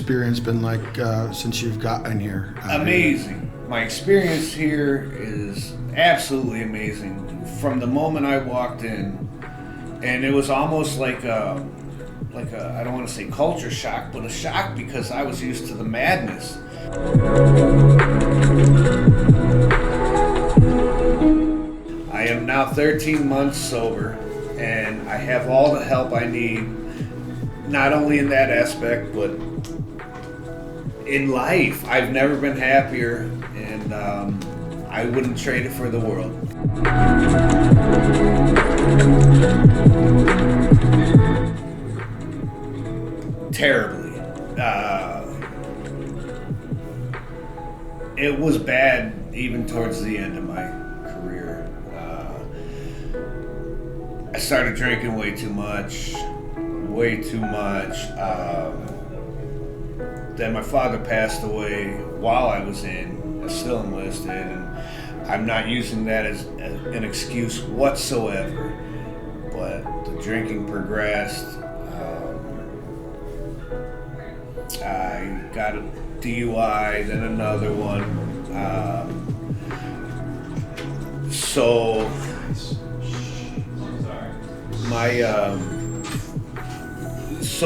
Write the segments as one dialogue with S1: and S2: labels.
S1: experience been like since you've gotten here?
S2: Amazing. My experience here is absolutely amazing. From the moment I walked in, and it was almost like a I don't want to say culture shock, but a shock because I was used to the madness. I am now 13 months sober, and I have all the help I need, not only in that aspect, but in life. I've never been happier, and I wouldn't trade it for the world. Terribly. It was bad even towards the end of my career. I started drinking way too much. Then my father passed away while I was still enlisted, and I'm not using that as an excuse whatsoever. But the drinking progressed. I got a DUI, then another one. So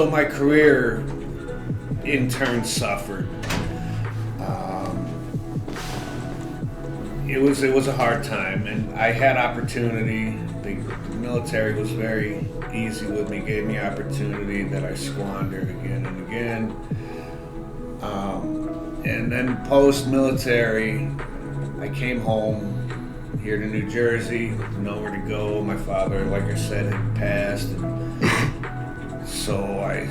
S2: my career in turn suffered. It was a hard time, and I had opportunity. The military was very easy with me, gave me opportunity that I squandered again and again. And then post-military, I came home here to New Jersey, nowhere to go. My father, like I said, had passed. So I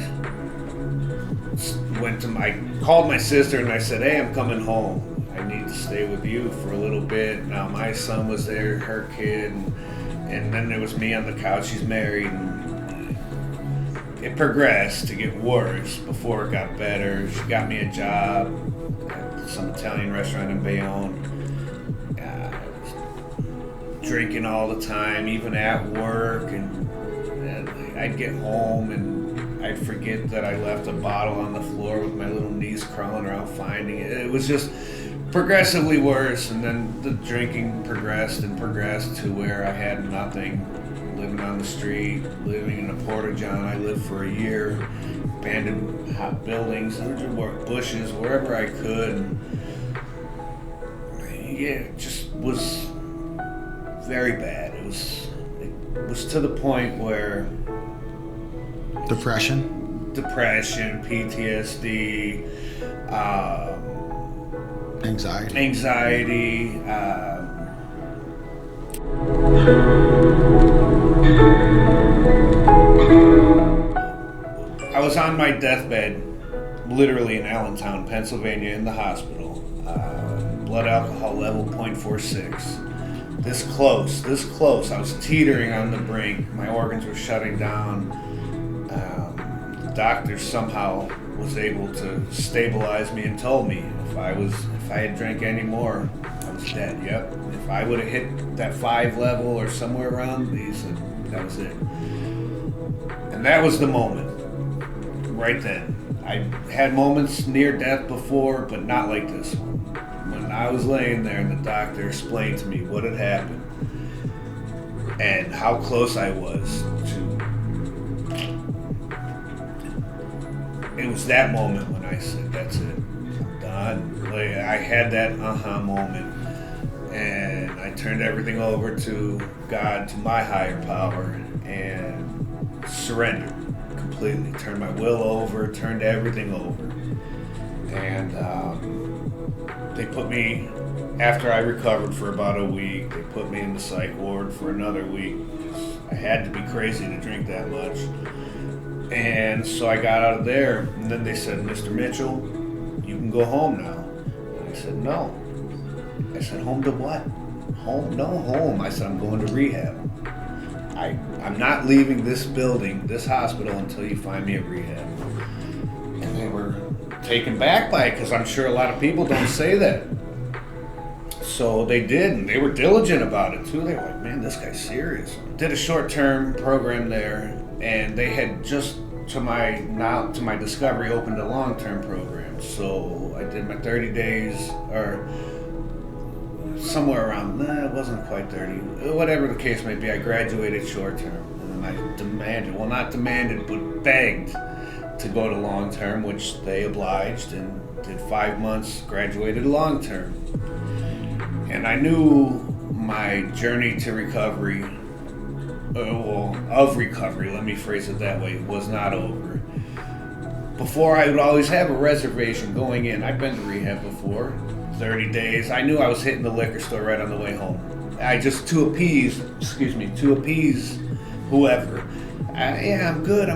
S2: called my sister and I said, hey, I'm coming home. I need to stay with you for a little bit. Now my son was there, her kid, and then there was me on the couch. She's married. And it progressed to get worse before it got better. She got me a job at some Italian restaurant in Bayonne. Drinking all the time, even at work, and I'd get home and I'd forget that I left a bottle on the floor with my little niece crawling around finding it. It was just progressively worse, and then the drinking progressed to where I had nothing. Living on the street, living in a porta-john. I lived for a year, abandoned hot buildings, bushes, wherever I could. Yeah, it just was very bad. It was to the point where
S1: Depression,
S2: PTSD,
S1: anxiety.
S2: I was on my deathbed, literally in Allentown, Pennsylvania, in the hospital. Blood alcohol level 0.46. This close. I was teetering on the brink. My organs were shutting down. The doctor somehow was able to stabilize me and told me if I had drank any more, I was dead. Yep. If I would have hit that 5 level or somewhere around, he said that was it. And that was the moment. Right then. I had moments near death before, but not like this one. When I was laying there and the doctor explained to me what had happened and how close I was to... It was that moment when I said, that's it, I'm done. Like, I had that moment, and I turned everything over to God, to my higher power, and surrendered completely. Turned my will over, turned everything over. And they put me, after I recovered for about a week, they put me in the psych ward for another week. I had to be crazy to drink that much. And so I got out of there, and then they said, Mr. Mitchell, you can go home now. And I said, no. I said, home to what? Home? No home. I said, I'm going to rehab. I'm not leaving this building, this hospital, until you find me a rehab. And they were taken back by it, because I'm sure a lot of people don't say that. So they did, and they were diligent about it too. They were like, man, this guy's serious. Did a short-term program there, and they had just to my discovery, opened a long-term program. So I did my 30 days, or somewhere around, it wasn't quite 30, whatever the case may be. I graduated short-term, and then I demanded, well, not demanded, but begged to go to long-term, which they obliged, and did 5 months, graduated long-term. And I knew my journey to recovery, of recovery, let me phrase it that way, was not over. Before, I would always have a reservation going in. I've been to rehab before, 30 days. I knew I was hitting the liquor store right on the way home. I just, to appease whoever. Yeah, I'm good.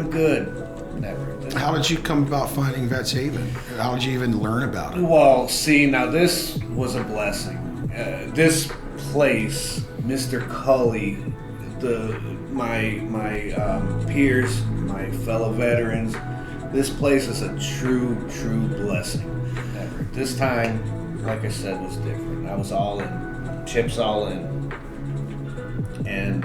S2: Never.
S1: How did you come about finding Vets Haven? How did you even learn about it?
S2: Well, see, now this was a blessing. This place, Mr. Cully, my peers, my fellow veterans, this place is a true blessing. This time, like I said, was different. I was all in, chips all in. And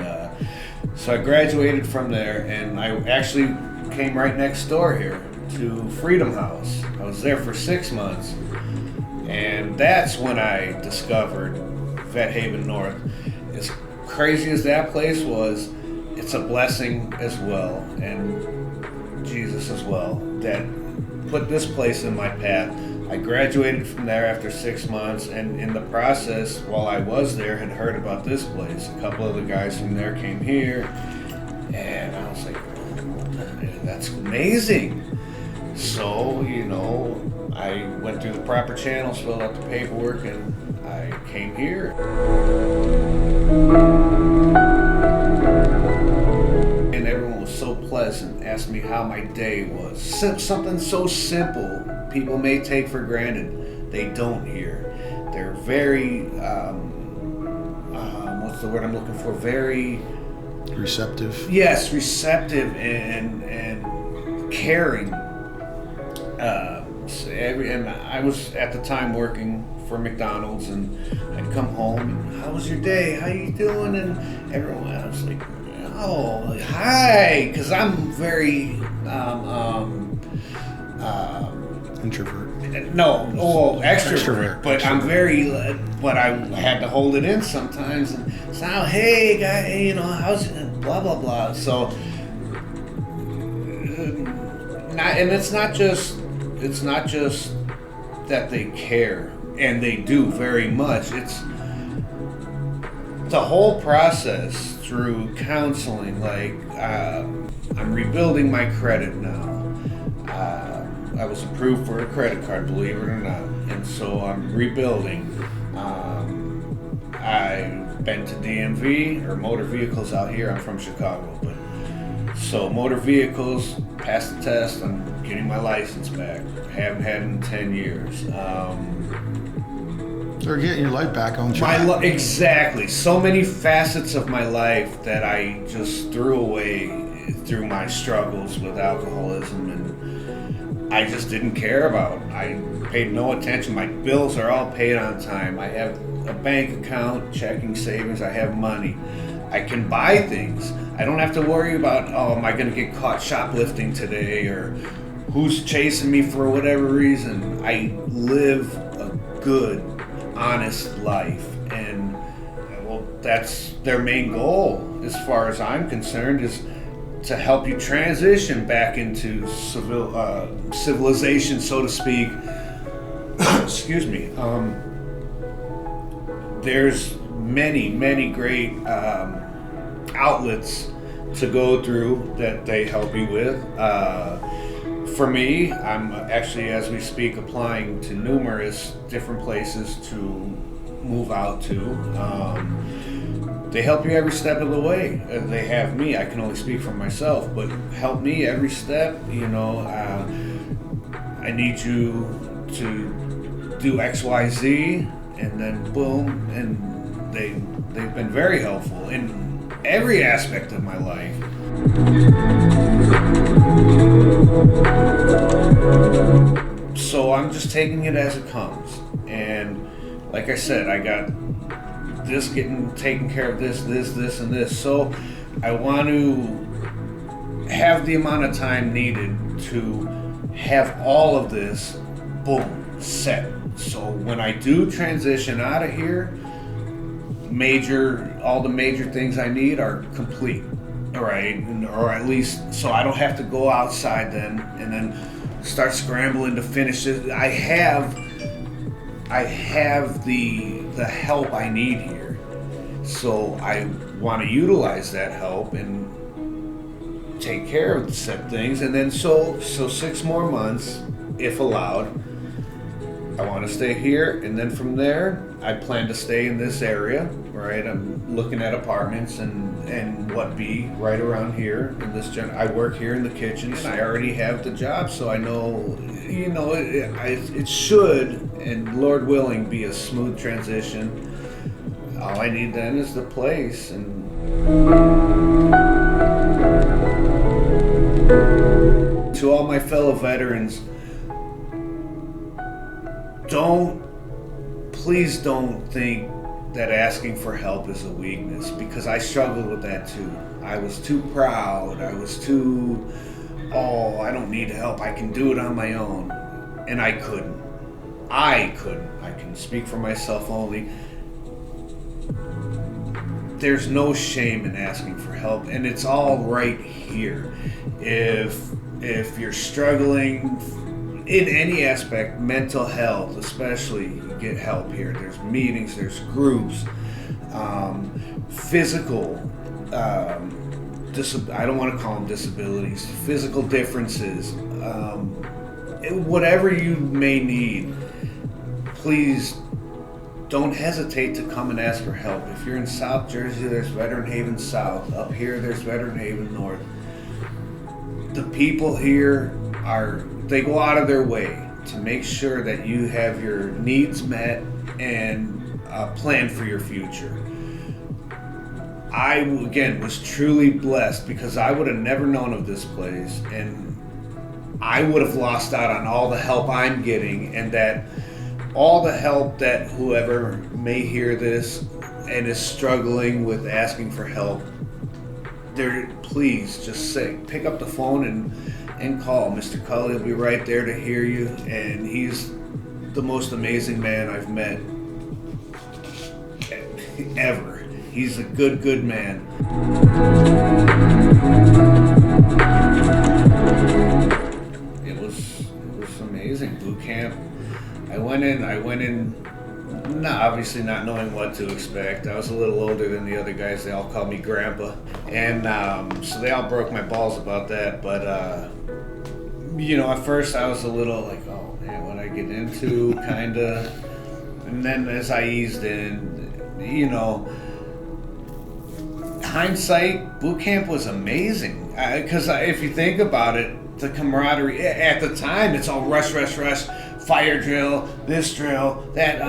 S2: so I graduated from there, and I actually came right next door here to Freedom House. I was there for 6 months, and that's when I discovered Vet Haven North. As crazy as that place was, it's a blessing as well, and Jesus as well, that put this place in my path. I graduated from there after 6 months, and in the process, while I was there, had heard about this place. A couple of the guys from there came here, and I was like, that's amazing. So, I went through the proper channels, filled out the paperwork, and I came here. And everyone was so pleasant, asked me how my day was. Something so simple people may take for granted, they don't here. They're very, what's the word I'm looking for? Very
S1: receptive.
S2: Yes, receptive and caring. And I was at the time working for McDonald's, and I'd come home and, how was your day? How you doing? And everyone, I was like, oh, hi, because I'm very
S1: introvert.
S2: No, extrovert. But
S1: Extrovert.
S2: I'm very, but I had to hold it in sometimes. And so, hey, guy, how's it? Blah blah blah. So, and it's not just that they care, and they do very much. It's the whole process through counseling. Like, I'm rebuilding my credit now. I was approved for a credit card, believe it or not, and so I'm rebuilding. I've been to DMV, or motor vehicles out here. I'm from Chicago, but so motor vehicles, passed the test. I'm getting my license back. Haven't had it in 10 years.
S1: They're getting your life back on track.
S2: Exactly. So many facets of my life that I just threw away through my struggles with alcoholism, and I just didn't care about. I paid no attention. My bills are all paid on time. I have a bank account, checking, savings. I have money. I can buy things. I don't have to worry about, am I going to get caught shoplifting today, or who's chasing me for whatever reason. I live a good, honest life, and well, that's their main goal, as far as I'm concerned, is to help you transition back into civilization, so to speak. Excuse me. There's many great outlets to go through that they help you with. For me, I'm actually, as we speak, applying to numerous different places to move out to. They help you every step of the way. They have me. I can only speak for myself, but help me every step. I need you to do X, Y, Z, and then boom, and they've been very helpful in every aspect of my life. So I'm just taking it as it comes, and like I said, I got this getting taken care of, this, and this. So I want to have the amount of time needed to have all of this, boom, set. So when I do transition out of here, all the major things I need are complete, all right? Or at least, so I don't have to go outside then and then start scrambling to finish it. I have the help I need here. So I want to utilize that help and take care of said things. And then so 6 more months, if allowed, I want to stay here. And then from there, I plan to stay in this area, right? I'm looking at apartments and what be right around here in this I work here in the kitchen, and I already have the job, so I know, it should, and Lord willing, be a smooth transition. All I need then is the place. And to all my fellow veterans, please don't think that asking for help is a weakness, because I struggled with that too. I was too proud. I was too, I don't need help. I can do it on my own. And I couldn't. I can speak for myself only. There's no shame in asking for help, and it's all right here. If you're struggling in any aspect, mental health especially, you get help here. There's meetings, there's groups, physical, I don't want to call them disabilities, physical differences, whatever you may need, please don't hesitate to come and ask for help. If you're in South Jersey, there's Veteran Haven South. Up here, there's Veteran Haven North. The people here they go out of their way to make sure that you have your needs met and plan for your future. I, again, was truly blessed, because I would have never known of this place, and I would have lost out on all the help I'm getting, and that all the help that whoever may hear this and is struggling with asking for help, please just pick up the phone and call. Mr. Cully will be right there to hear you, and he's the most amazing man I've met ever. He's a good man. It was amazing. Boot camp. I went in obviously not knowing what to expect. I was a little older than the other guys. They all called me Grandpa. And so they all broke my balls about that. But, at first I was a little like, oh man, what I get into, kind of. And then as I eased in, hindsight, boot camp was amazing. Because if you think about it, the camaraderie, at the time, it's all rush, fire drill, this drill, that.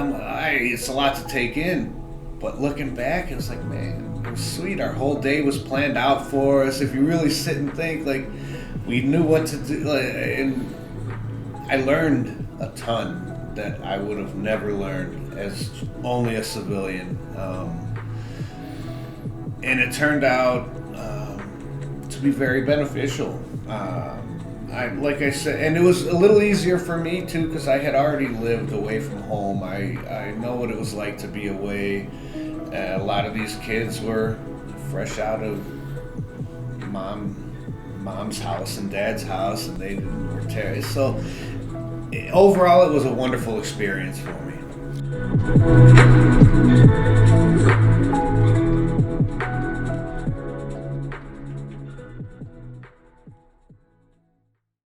S2: It's a lot to take in. But looking back, it was like, man, it was sweet. Our whole day was planned out for us. If you really sit and think, like, we knew what to do. And I learned a ton that I would have never learned as only a civilian. And it turned out to be very beneficial. Like I said, and it was a little easier for me too, because I had already lived away from home. I know what it was like to be away. A lot of these kids were fresh out of mom's house and dad's house, and they were terrorists. So overall, it was a wonderful experience for me.